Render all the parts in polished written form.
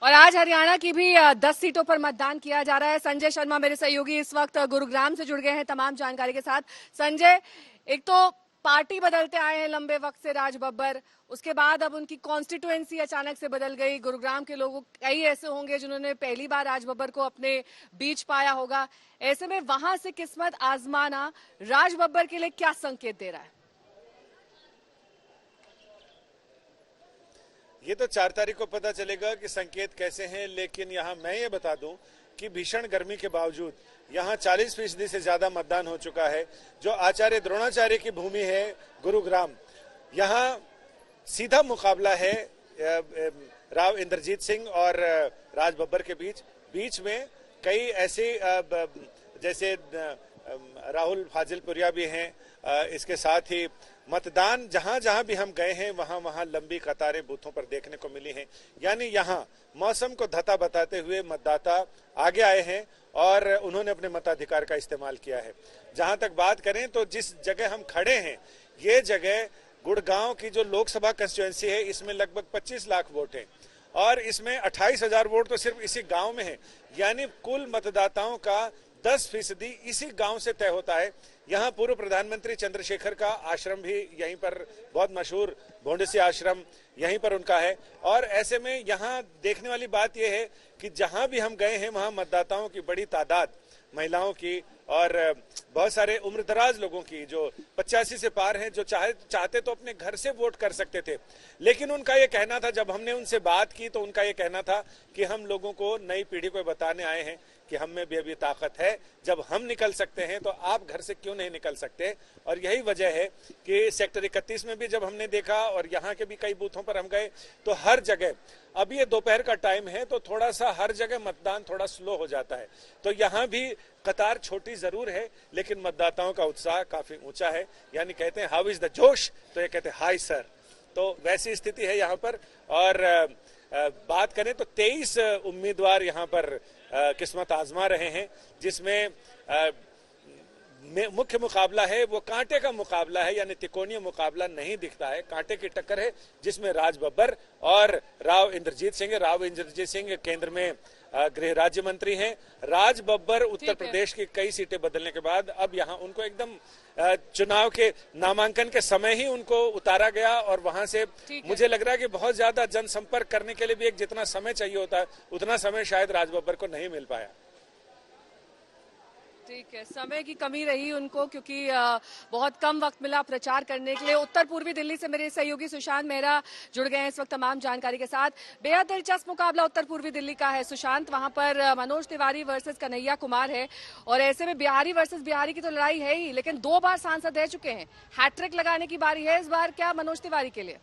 और आज हरियाणा की भी 10 सीटों पर मतदान किया जा रहा है। संजय शर्मा मेरे सहयोगी इस वक्त गुरुग्राम से जुड़ गए हैं तमाम जानकारी के साथ। संजय, एक तो पार्टी बदलते आए हैं लंबे वक्त से राज बब्बर, उसके बाद अब उनकी कॉन्स्टिट्यूएंसी अचानक से बदल गई। गुरुग्राम के लोग कई ऐसे होंगे जिन्होंने पहली बार राज बब्बर को अपने बीच पाया होगा। ऐसे में वहां से किस्मत आजमाना राज बब्बर के लिए क्या संकेत दे रहा है? ये तो 4 तारीख को पता चलेगा कि संकेत कैसे हैं, लेकिन यहाँ मैं ये बता दूं कि भीषण गर्मी के बावजूद यहाँ 40% से ज्यादा मतदान हो चुका है। जो आचार्य द्रोणाचार्य की भूमि है गुरुग्राम, यहाँ सीधा मुकाबला है राव इंद्रजीत सिंह और राज बब्बर के बीच में कई ऐसे जैसे राहुल फाजिलपुरिया भी हैं। इसके साथ ही मतदान जहां जहां भी हम गए हैं वहां वहां लंबी कतारें बूथों पर देखने को मिली हैं। यानी यहां मौसम को धता बताते हुए मतदाता आगे आए हैं और उन्होंने अपने मताधिकार का इस्तेमाल किया है। जहां तक बात करें तो जिस जगह हम खड़े हैं, ये जगह गुड़गांव की जो लोकसभा कंस्टिट्यूएंसी है, इसमें लगभग 25 लाख वोट हैं और इसमें 28,000 वोट तो सिर्फ इसी गांव में है। यानी कुल मतदाताओं का 10% इसी गांव से तय होता है। यहाँ पूर्व प्रधानमंत्री चंद्रशेखर का आश्रम भी यहीं पर, बहुत मशहूर भोंडसी आश्रम यहीं पर उनका है। और ऐसे में यहाँ देखने वाली बात यह है कि जहां भी हम गए हैं वहां मतदाताओं की बड़ी तादाद, महिलाओं की और बहुत सारे उम्रदराज लोगों की जो 85 से पार हैं, जो चाहते तो अपने घर से वोट कर सकते थे। लेकिन उनका ये कहना था, जब हमने उनसे बात की तो उनका ये कहना था कि हम लोगों को, नई पीढ़ी को बताने आए हैं कि हम में भी अभी ताकत है। जब हम निकल सकते हैं तो आप घर से क्यों नहीं निकल सकते। और यही वजह है कि सेक्टर 31 में भी जब हमने देखा और यहाँ के भी कई बूथों पर हम गए तो हर जगह, अभी ये दोपहर का टाइम है तो थोड़ा सा हर जगह मतदान थोड़ा स्लो हो जाता है। तो यहाँ भी कतार छोटी जरूर है लेकिन मतदाताओं का उत्साह काफी ऊंचा है। यानी कहते हैं हाउ इज द जोश, तो ये कहते हैं हाई सर। तो वैसी स्थिति है यहाँ पर। और बात करें तो 23 उम्मीदवार यहाँ पर किस्मत आजमा रहे हैं, जिसमें मुख्य मुकाबला है वो कांटे का मुकाबला है, यानी त्रिकोणीय मुकाबला नहीं दिखता है, कांटे की टक्कर है जिसमें राज बब्बर और राव इंद्रजीत सिंह। राव इंद्रजीत सिंह केंद्र में गृह राज्य मंत्री हैं। राज बब्बर उत्तर प्रदेश की कई सीटें बदलने के बाद अब यहाँ उनको एकदम चुनाव के नामांकन के समय ही उनको उतारा गया और वहां से मुझे लग रहा है कि बहुत ज्यादा जनसंपर्क करने के लिए भी एक जितना समय चाहिए होता है उतना समय शायद राज बब्बर को नहीं मिल पाया। ठीक है, समय की कमी रही उनको क्योंकि बहुत कम वक्त मिला प्रचार करने के लिए। उत्तर पूर्वी दिल्ली से मेरे सहयोगी सुशांत मेहरा जुड़ गए हैं इस वक्त तमाम जानकारी के साथ। बेहद दिलचस्प मुकाबला उत्तर पूर्वी दिल्ली का है सुशांत। वहां पर मनोज तिवारी वर्सेस कन्हैया कुमार है और ऐसे में बिहारी वर्सेस बिहारी की तो लड़ाई है ही, लेकिन 2 बार सांसद रह चुके हैं। हैट्रिक लगाने की बारी है इस बार क्या मनोज तिवारी के लिए?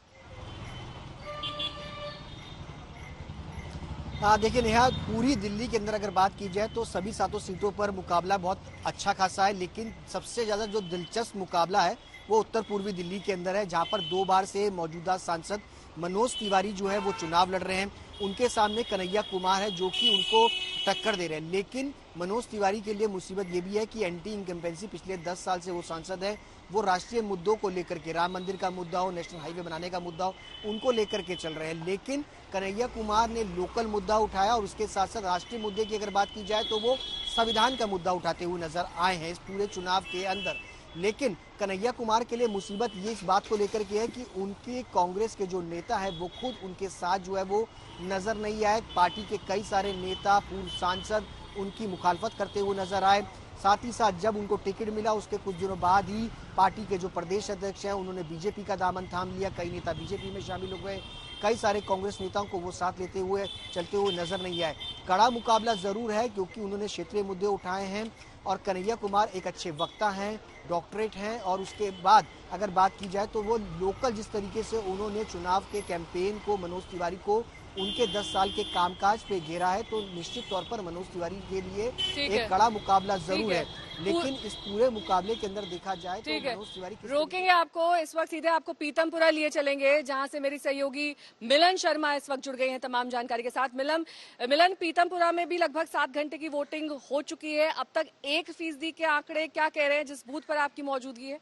देखिए नेहा, पूरी दिल्ली के अंदर अगर बात की जाए तो सभी 7 सीटों पर मुकाबला बहुत अच्छा खासा है, लेकिन सबसे ज़्यादा जो दिलचस्प मुकाबला है वो उत्तर पूर्वी दिल्ली के अंदर है, जहां पर 2 बार से मौजूदा सांसद मनोज तिवारी जो है वो चुनाव लड़ रहे हैं। उनके सामने कन्हैया कुमार है जो कि उनको टक्कर दे रहे हैं। लेकिन मनोज तिवारी के लिए मुसीबत ये भी है कि एंटी इनकम्पेंसी पिछले 10 साल से वो सांसद है। वो राष्ट्रीय मुद्दों को लेकर के, राम मंदिर का मुद्दा हो, नेशनल हाईवे बनाने का मुद्दा हो, उनको लेकर के चल रहे हैं। लेकिन कन्हैया कुमार ने लोकल मुद्दा उठाया और उसके साथ साथ राष्ट्रीय मुद्दे की अगर बात की जाए तो वो संविधान का मुद्दा उठाते हुए नजर आए हैं इस पूरे चुनाव के अंदर। लेकिन कन्हैया कुमार के लिए मुसीबत ये इस बात को लेकर के है कि उनके कांग्रेस के जो नेता है वो खुद उनके साथ जो है वो नजर नहीं आए। पार्टी के कई सारे नेता, पूर्व सांसद उनकी मुखालफत करते हुए नजर आए। साथ ही साथ जब उनको टिकट मिला उसके कुछ दिनों बाद ही पार्टी के जो प्रदेश अध्यक्ष हैं उन्होंने बीजेपी का दामन थाम लिया। कई नेता बीजेपी में शामिल हो गए। कई सारे कांग्रेस नेताओं को वो साथ लेते हुए चलते हुए नजर नहीं आए। कड़ा मुकाबला जरूर है क्योंकि उन्होंने क्षेत्रीय मुद्दे उठाए हैं और कन्हैया कुमार एक अच्छे वक्ता हैं, डॉक्टरेट हैं और उसके बाद अगर बात की जाए तो वो लोकल जिस तरीके से उन्होंने चुनाव के कैंपेन को, मनोज तिवारी को उनके 10 साल के कामकाज पे घेरा है, तो निश्चित तौर पर मनोज तिवारी के लिए एक कड़ा मुकाबला जरूर है। लेकिन इस पूरे मुकाबले के अंदर देखा जाए तो मनोज तिवारी रोकेंगे आपको इस वक्त, सीधे आपको पीतमपुरा लिए चलेंगे जहां से मेरी सहयोगी मिलन शर्मा इस वक्त जुड़ गए हैं तमाम जानकारी के साथ। मिलन, पीतमपुरा में भी लगभग 7 घंटे की वोटिंग हो चुकी है। अब तक 1% के आंकड़े क्या कह रहे हैं जिस बूथ पर आपकी मौजूदगी है?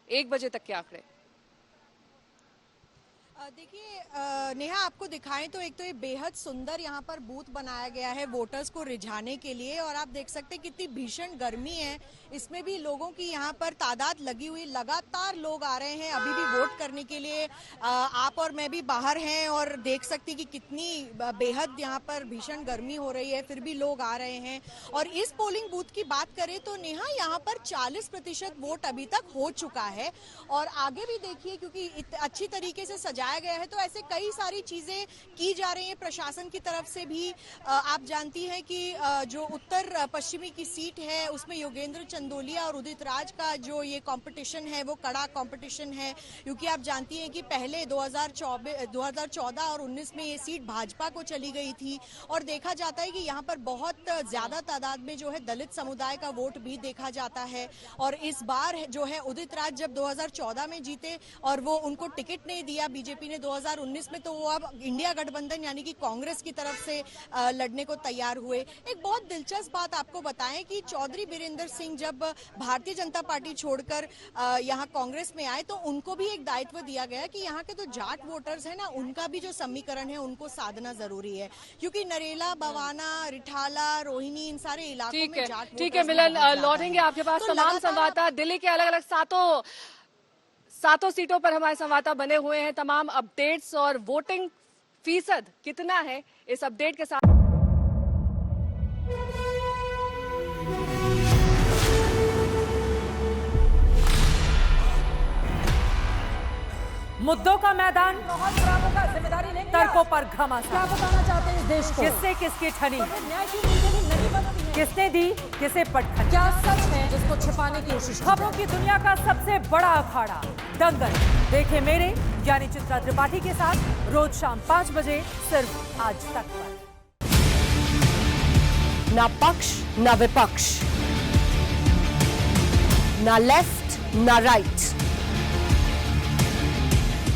1 बजे तक के आंकड़े? देखिए नेहा, आपको दिखाएं तो एक तो ये बेहद सुंदर यहाँ पर बूथ बनाया गया है वोटर्स को रिझाने के लिए, और आप देख सकते हैं कितनी भीषण गर्मी है, इसमें भी लोगों की यहाँ पर तादाद लगी हुई, लगातार लोग आ रहे हैं अभी भी वोट करने के लिए। आप और मैं भी बाहर हैं और देख सकती कि कितनी बेहद यहाँ पर भीषण गर्मी हो रही है, फिर भी लोग आ रहे हैं। और इस पोलिंग बूथ की बात करें तो नेहा, यहाँ पर 40% वोट अभी तक हो चुका है, और आगे भी देखिए क्योंकि अच्छी तरीके से सजाया गया है तो ऐसे कई सारी चीजें की जा रही हैं प्रशासन की तरफ से भी। आप जानती हैं कि जो उत्तर पश्चिमी की सीट है उसमें योगेंद्र चंदोलिया और उदित राज का जो ये कंपटीशन है वो कड़ा कंपटीशन है, क्योंकि आप जानती हैं कि पहले 2014 और 19 में ये सीट भाजपा को चली गई थी, और देखा जाता है कि यहाँ पर बहुत ज्यादा तादाद में जो है दलित समुदाय का वोट भी देखा जाता है। और इस बार जो है उदित राज जब 2014 में जीते और वो उनको टिकट नहीं दिया बीजेपी ने 2019 में, तो वो अब इंडिया गठबंधन यानी कि कांग्रेस की तरफ से लड़ने को तैयार हुए। एक बहुत दिलचस्प बात आपको बताएं कि चौधरी बीरेंद्र सिंह जब भारतीय जनता पार्टी छोड़कर यहाँ कांग्रेस में आए तो उनको भी एक दायित्व दिया गया कि यहाँ के तो जाट वोटर्स है ना, उनका भी जो समीकरण है उनको साधना जरूरी है, क्योंकि नरेला, बवाना, रिठाला, रोहिणी, इन सारे इलाकों में जाट ठीक है मिलन, लौटेंगे आपके पास। तमाम संवाददाता दिल्ली के अलग अलग सातों सीटों पर हमारे संवाददाता बने हुए हैं। तमाम अपडेट्स और वोटिंग फीसद कितना है, इस अपडेट के साथ मुद्दों का मैदान, जिम्मेदारी लेंगे तर्कों पर घमासान, क्या बताना चाहते हैं इस देश को? किससे किसकी ठनी, न्याय की नीति नहीं बनती है। किसने दी किसे पटखनी, क्या सच है जिसको छिपाने की कोशिश की खबरों की दुनिया का सबसे बड़ा अखाड़ा दंगल देखे मेरे यानी चित्रा त्रिपाठी के साथ रोज शाम 5 बजे सिर्फ आज तक पर। ना पक्ष ना विपक्ष, ना लेफ्ट ना राइट,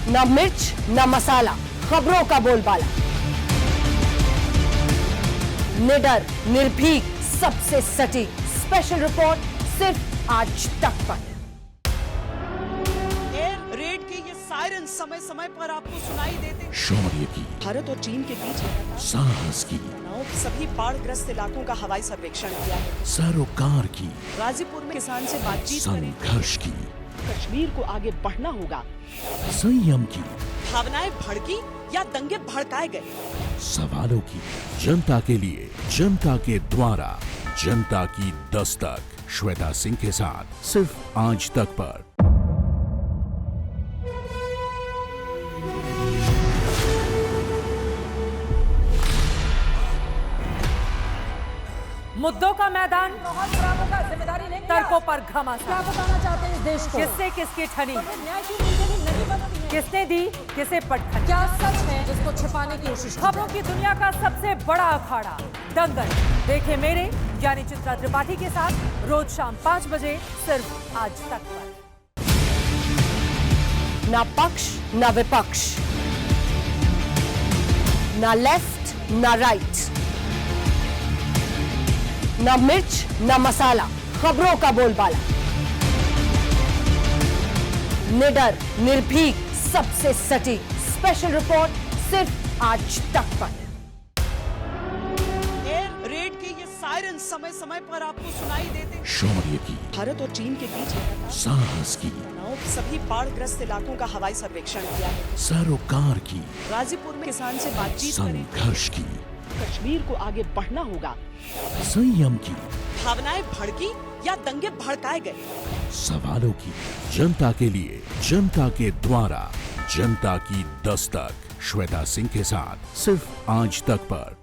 ना मिर्च ना मसाला, खबरों का बोलबाला, निडर निर्भीक सबसे सटीक स्पेशल रिपोर्ट सिर्फ आज तक पर। एयर रेड के ये सायरन समय समय पर आपको सुनाई देते। शौर्य की, भारत और चीन के बीच साहस की, सभी बाढ़ग्रस्त इलाकों का हवाई सर्वेक्षण किया है। सरोकार की, गाजीपुर में किसान से बातचीत करें। संघर्ष की, कश्मीर को आगे बढ़ना होगा। संयम की, भावनाएं भड़की या दंगे भड़काए गए, सवालों की, जनता के लिए, जनता के द्वारा, जनता की दस्तक। श्वेता सिंह के साथ सिर्फ आज तक पर। मुद्दों का मैदान, जिम्मेदारी लेंगे तर्कों पर क्या घमासान, बताना चाहते हैं इस देश को? किससे किसकी ठनी, न्याय की नीति नहीं बनती है। किसने दी किसे पटखनी, क्या सच है जिसको छिपाने की कोशिश की खबरों की दुनिया का सबसे बड़ा अखाड़ा दंगल देखे मेरे यानी चित्रा त्रिपाठी के साथ रोज शाम 5 बजे सिर्फ आज तक पर। ना पक्ष ना विपक्ष, ना लेफ्ट ना राइट, ना मिर्च ना मसाला, खबरों का बोलबाला, निडर निर्भीक सबसे सटीक स्पेशल रिपोर्ट सिर्फ आज तक पर। एयर रेड के ये सायरन समय समय पर आपको सुनाई देते। शौर्य की, भारत और चीन के बीच साहस की, सभी बाढ़ग्रस्त इलाकों का हवाई सर्वेक्षण किया है। सरोकार की, गाजीपुर में किसान से बातचीत करें। संघर्ष की, कश्मीर को आगे बढ़ना होगा। संयम की, भावनाएं भड़की या दंगे भड़काए गए, सवालों की, जनता के लिए, जनता के द्वारा, जनता की दस्तक। श्वेता सिंह के साथ सिर्फ आज तक पर।